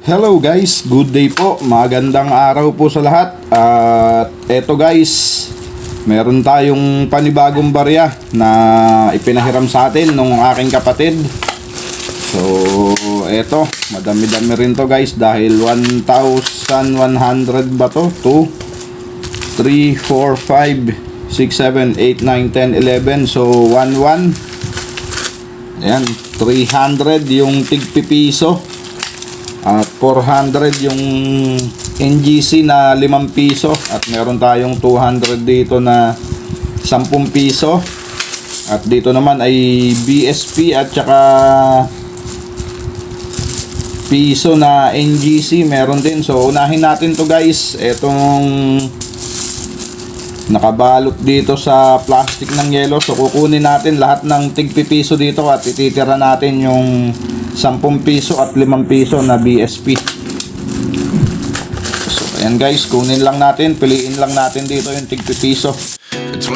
Hello guys, good day po. Magandang araw po sa lahat. At eto guys, meron tayong panibagong barya na ipinahiram sa atin nung aking kapatid. So, eto, madami-dami rin to guys dahil 1,100 ba to? 2, 3, 4, 5, 6, 7, 8, 9, 10, 11. So, 11. Ayan, 300 yung tigpipiso. At 400 yung NGC na 5 piso. At meron tayong 200 dito na 10 piso. At dito naman ay BSP at saka piso na NGC meron din. So unahin natin to guys. Etong nakabalot dito sa plastic ng yelo. So kukunin natin lahat ng tigpipiso dito at ititira natin yung 10 piso at 5 piso na BSP. So ayan guys, kunin lang natin, piliin lang natin dito yung tigpipiso. 29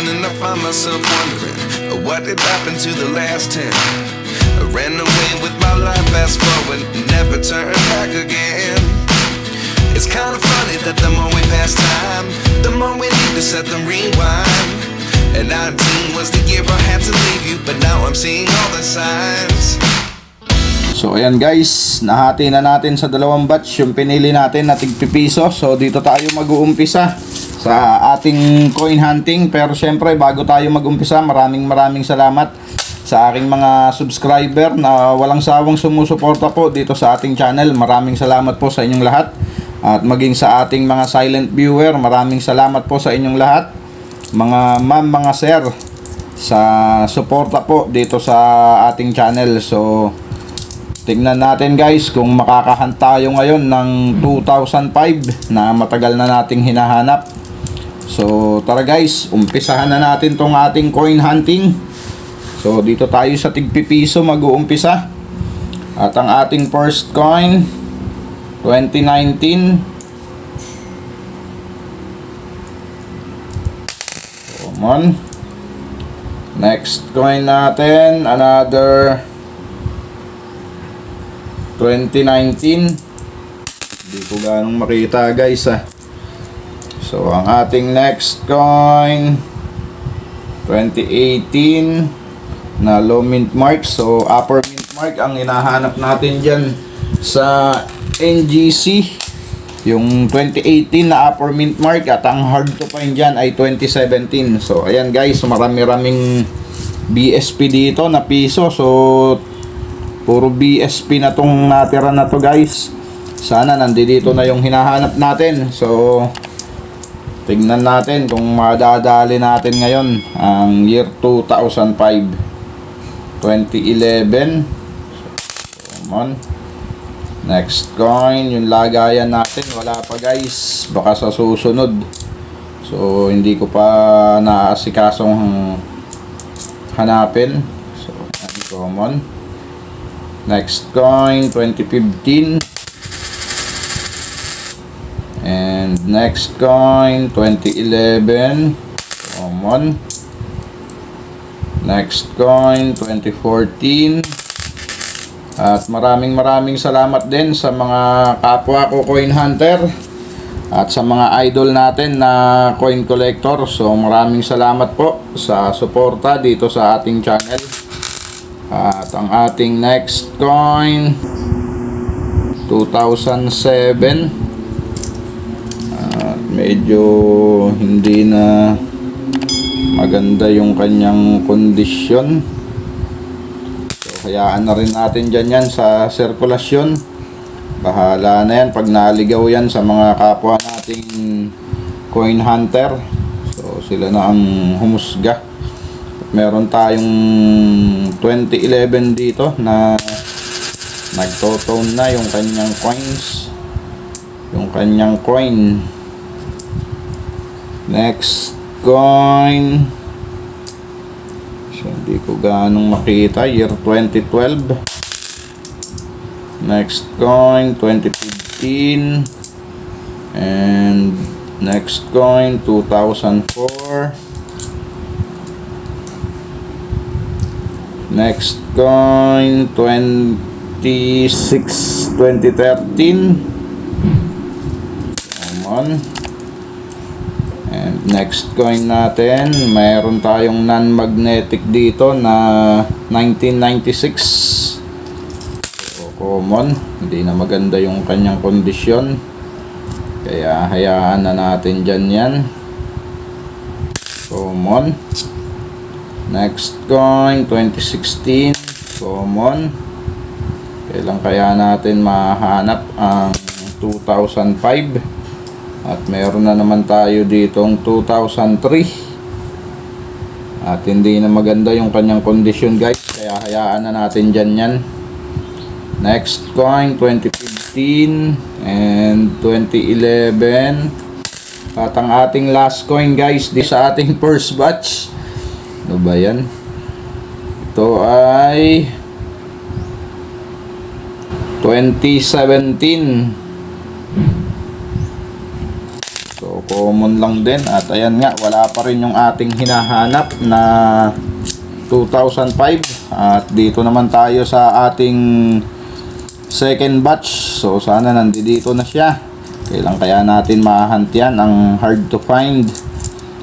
and I find myself wondering what did happen to the last 10. I ran away with my life, fast forward, never turn back again. It's kind of funny that the more we pass time, the more we need to set the rewind. And 19 was the year I had to leave you, but now I'm seeing all the signs. So ayan guys, nahati na natin sa dalawang batch yung pinili natin na tigpipiso. So dito tayo mag-uumpisa sa ating coin hunting. Pero syempre bago tayo mag-umpisa, maraming salamat sa aking mga subscriber na walang sawang sumusuporta po dito sa ating channel. Maraming salamat po sa inyong lahat. At maging sa ating mga silent viewer, maraming salamat po sa inyong lahat. Mga ma'am, mga sir, sa suporta po dito sa ating channel. So tingnan natin guys kung makakahunt tayo ngayon ng 2005 na matagal na nating hinahanap. So tara guys, umpisahan na natin tong ating coin hunting. So dito tayo sa tigpipiso mag-uumpisa. At ang ating first coin 2019. Come on. Next coin natin, another 2019. Hindi ko ganong makita guys So ang ating next coin 2018 na low mint mark. So upper mint mark ang hinahanap natin dyan sa NGC, yung 2018 na upper mint mark. At ang hard to find dyan ay 2017. So ayan guys, marami-raming BSP dito na piso. So puro BSP na tong natira na to guys. Sana nandito na yung hinahanap natin. So tignan natin kung madadali natin ngayon ang year 2005, 2011. So, come on. Next coin, yung lagayan natin wala pa guys, baka sa susunod. So hindi ko pa naasikasong hanapin. So common. Next coin 2015. And next coin 2011. Common. Next coin 2014. At maraming salamat din sa mga kapwa ko coin hunter at sa mga idol natin na coin collector. So maraming salamat po sa suporta dito sa ating channel. At ang ating next coin 2007. Medyo hindi na maganda yung kanyang kondisyon. So hayaan na rin natin dyan yan sa sirkulasyon. Bahala na yan pag naligaw yan sa mga kapwa nating coin hunter. So sila na ang humusga. Meron tayong 2011 dito na nagtotone na yung kanyang coins, yung kanyang coin. Next coin, so hindi ko ganong makita, year 2012. Next coin 2015. And next coin 2004. Next coin 2016. 2013. Come on. And next coin natin, mayroon tayong non-magnetic dito na 1996. So, common. Hindi na maganda yung kanyang kondisyon. Kaya hayaan na natin dyan yan. Common. Next coin, 2016. Common. Kailan kaya natin mahanap ang 2005? At meron na naman tayo ditong 2003. At hindi na maganda yung kanyang kondisyon, guys. Kaya hayaan na natin dyan yan. Next coin, 2015 and 2011. At ang ating last coin, guys, di sa ating first batch. Ano ba yan? Ito ay 2017. So, common lang din. At ayan nga, wala pa rin yung ating hinahanap na 2005. At dito naman tayo sa ating second batch. So, sana nandito na siya. Kailan kaya natin mahunt yan? Ang hard to find.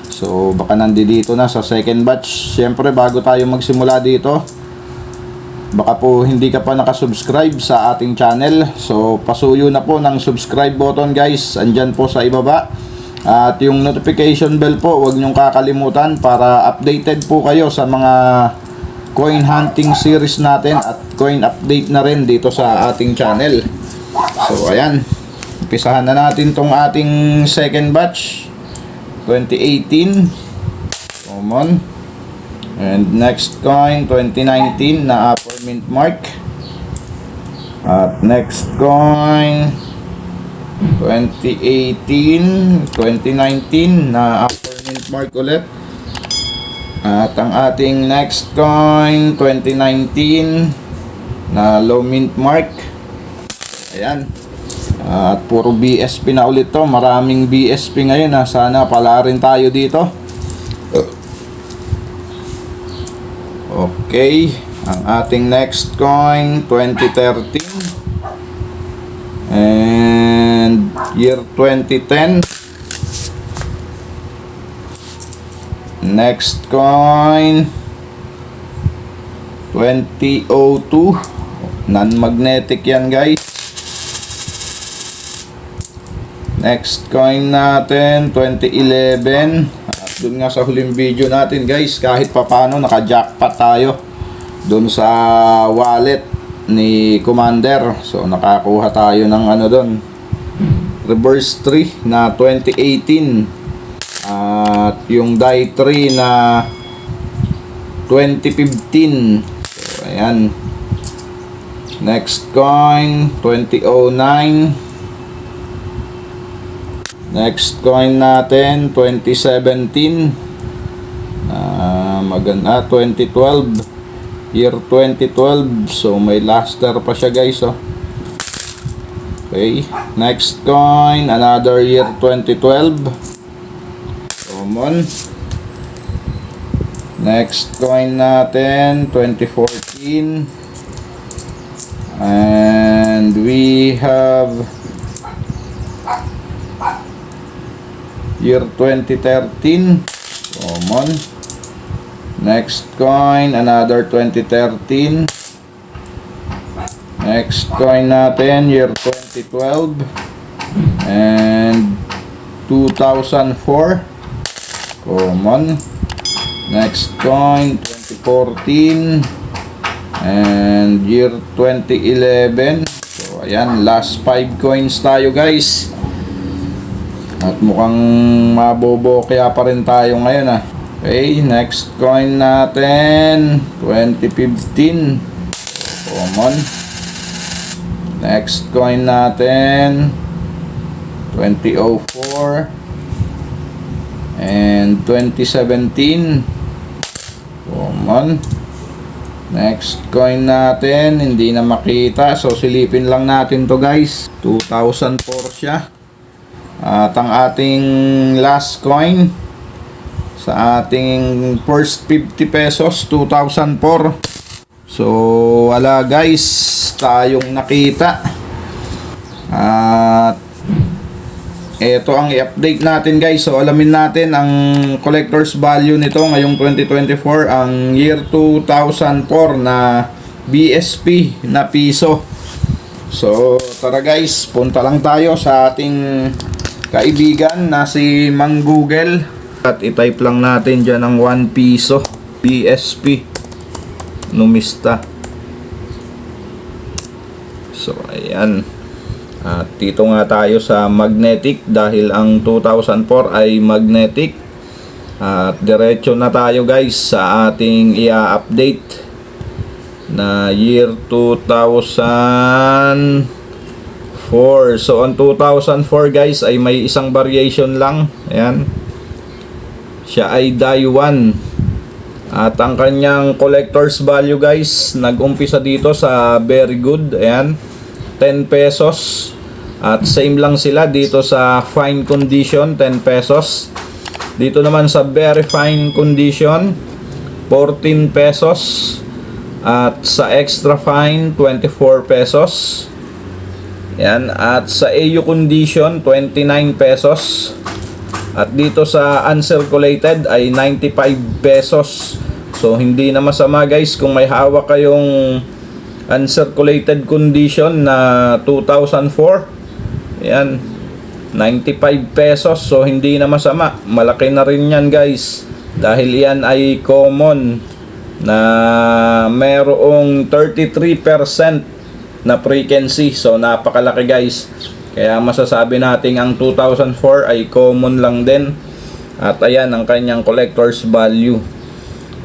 So, baka nandito na sa second batch. Siyempre, bago tayo magsimula dito, baka po hindi ka pa nakasubscribe sa ating channel. So, pasuyo na po ng subscribe button, guys. Andyan po sa ibaba. At yung notification bell po, huwag nyong kakalimutan para updated po kayo sa mga coin hunting series natin at coin update na rin dito sa ating channel. So, ayan. Umpisahan na natin tong ating second batch. 2018. Common. And next coin, 2019 na upper mint mark. At next coin, 2018, 2019 na upper mint mark ulit. At ang ating next coin, 2019 na low mint mark. Ayan. At puro BSP na ulit to. Maraming BSP ngayon ha. Sana pala rin tayo dito. Okay. Ang ating next coin, 2013 and year 2010. Next coin, 2002. Non-magnetic yan, guys. Next coin natin, 2011. At dun nga sa huling video natin, guys, kahit papano naka-jackpot tayo dun sa wallet ni Commander. So, nakakuha tayo ng ano dun, reverse 3 na 2018. At yung die 3 na 2015. So, ayan. Next coin, 2009. Next coin natin, 2017. Maganda, 2012. Year 2012. So, may luster pa siya, guys. Oh. Okay. Next coin, another year 2012. Common. Next coin natin, 2014. And we have year 2013. Common. Next coin, another 2013. Next coin natin, year 2012 and 2004. Common. Next coin, 2014 and year 2011. So, ayan, last 5 coins tayo, guys. At mukhang mabobo kaya pa rin tayo ngayon ah. Okay, next coin natin, 2015. Common. Next coin natin, 2004 and 2017. Common. Next coin natin, hindi na makita. So, silipin lang natin to, guys. 2004 siya. At ang ating last coin sa ating first 50 pesos, 2004. So, wala, guys, tayong nakita. At ito ang i-update natin guys. So alamin natin ang collector's value nito ngayong 2024, ang year 2004 na BSP na piso. So tara guys, punta lang tayo sa ating kaibigan na si Mang Google at i-type lang natin dyan ang 1 piso BSP numista. So ayan. At dito nga tayo sa magnetic dahil ang 2004 ay magnetic. At diretso na tayo guys sa ating i-update na year 2004. So on 2004 guys ay may isang variation lang. Ayan. Siya ay die 1. At ang kanyang collector's value guys, nag-umpisa dito sa very good. Ayan. 10 pesos. At same lang sila dito sa fine condition, 10 pesos. Dito naman sa very fine condition, 14 pesos. At sa extra fine, 24 pesos. Yan. At sa AU condition, 29 pesos. At dito sa uncirculated ay 95 pesos. So hindi na masama guys kung may hawak kayong uncirculated condition na 2004. Yan, 95 pesos. So hindi na masama, malaki na rin yan guys, dahil yan ay common na merong 33% na frequency. So napakalaki guys, kaya masasabi natin ang 2004 ay common lang din. At ayan ang kanyang collector's value,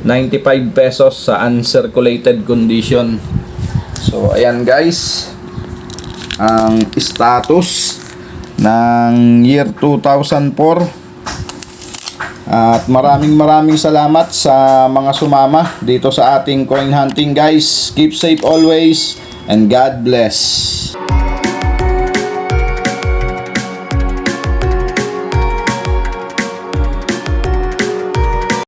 95 pesos sa uncirculated condition. So ayan guys ang status ng year 2004. At maraming salamat sa mga sumama dito sa ating coin hunting guys. Keep safe always and God bless.